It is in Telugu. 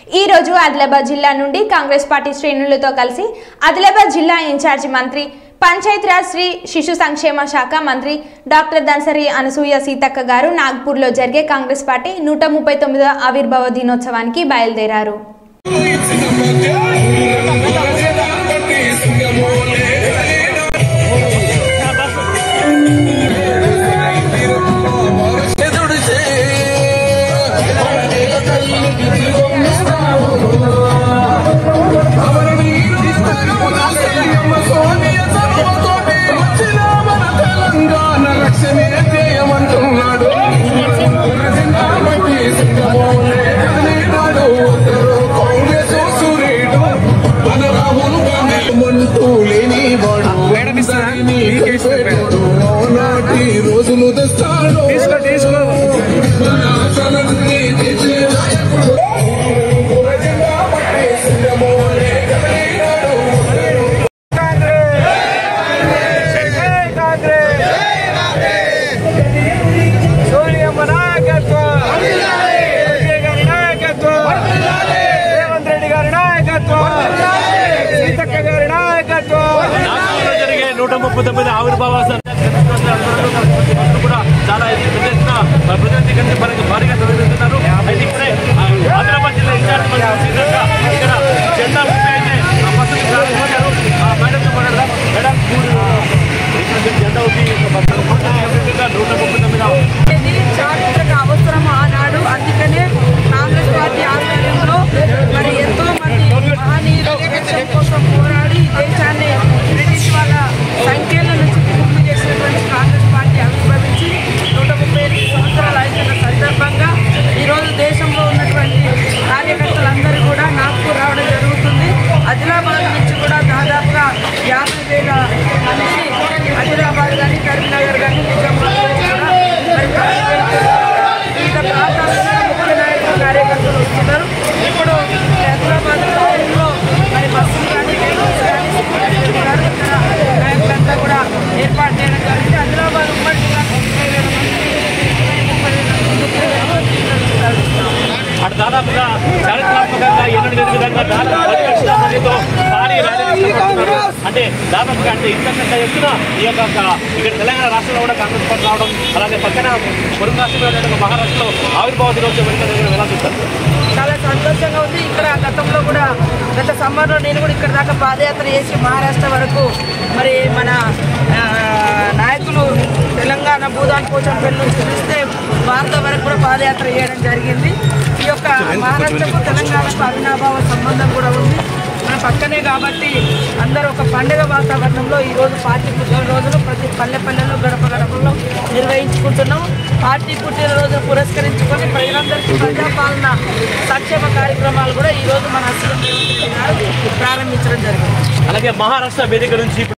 ఈ రోజు ఆదిలాబాద్ జిల్లా నుండి కాంగ్రెస్ పార్టీ శ్రేణులతో కలిసి ఆదిలాబాద్ జిల్లా ఇన్ఛార్జి మంత్రి పంచాయతీరాజ్ శ్రీ శిశు సంక్షేమ శాఖ మంత్రి డాక్టర్ దన్సరి అనసూయ సీతక్క గారు నాగ్పూర్లో జరిగే కాంగ్రెస్ పార్టీ 139వ ఆవిర్భావ దినోత్సవానికి బయలుదేరారు. రోజులు జరిగే 139 ఆవిర్భావ కూడా చాలా ప్రజానికి భారీగా నిర్వహిస్తున్నారు. అయితే ఇప్పుడే ఆదిలాబాద్ జిల్లా ఇన్ఛార్జ్ మంత్రి ఇక్కడ జెండా అయితే బస్సులు ప్రారంభించారు. మేడం మేడం జెండా చారిత్రక అవసరం ఆనాడు. అందుకనే కాంగ్రెస్ పార్టీ ఆధ్వర్యంలో మరి ఎంతో మంది మహనీయుల దేశం కోసం పోరాడి దేశాన్ని బ్రిటిష్ వాళ్ళ సంఖ్యల నుంచి విముక్తి చేసినటువంటి కాంగ్రెస్ పార్టీ ఆవిర్భవించి 135 సంవత్సరాలు అయిన సందర్భంగా ఈరోజు దేశంలో ఉన్నటువంటి కార్యకర్తలందరూ కూడా నాగ్పూర్ రావడం జరుగుతుంది. ఆదిలాబాద్ నుంచి కూడా దాదాపుగా 50,000 మంది ఆదిలాబాద్ కానీ కరీంనగర్ కానీ నిజామాబాద్ కూడా మరి వివిధ ప్రాంతాల ముఖ్య నాయకులు కార్యకర్తలు వస్తున్నారు. ఇప్పుడు ఆదిలాబాద్ లో మరి బస్సులు కానీ నాయకులంతా కూడా ఏర్పాటు చేయడం జరిగింది. ఆదిలాబాద్ ఉమ్మడి జిల్లా అటు దాదాపుగా చారిత్రాత్మకంగా ఎన్నడూ విధంగా భారీ ర్యాలీ అంటే దాదాపుగా అంటే ఇంతకంటే ఎత్తున ఈ యొక్క ఇక్కడ తెలంగాణ రాష్ట్రంలో కూడా కాంగ్రెస్ పార్టీ రావడం, అలాగే పక్కన పొరుగు రాష్ట్రంలో మహారాష్ట్రలో ఆవిర్భావ దినోత్సవం ఎలా చూస్తారు? చాలా సంతోషంగా ఉంది. ఇక్కడ గతంలో కూడా గత సమ్మర్లో నేను కూడా ఇక్కడ దాకా పాదయాత్ర చేసి మహారాష్ట్ర వరకు మరి మన నాయకులు తెలంగాణ భూదాన్ పోచంపల్లి నుంచి చూస్తే భారత వరకు కూడా పాదయాత్ర చేయడం జరిగింది. ఈ యొక్క మహారాష్ట్రకు తెలంగాణకు అవినాభావ సంబంధం కూడా ఉంది. మన పక్కనే కాబట్టి అందరూ ఒక పండుగ వాతావరణంలో ఈరోజు పార్టీ పుట్టినరోజులు ప్రతి పల్లెల్లో గడప గడపలో నిర్వహించుకుంటున్నాం. పార్టీ పుట్టినరోజు పురస్కరించుకొని ప్రజలందరికీ ప్రజాపాలన సంక్షేమ కార్యక్రమాలు కూడా ఈరోజు మన అసలు ప్రారంభించడం జరిగింది. అలాగే మహారాష్ట్ర వేదిక నుంచి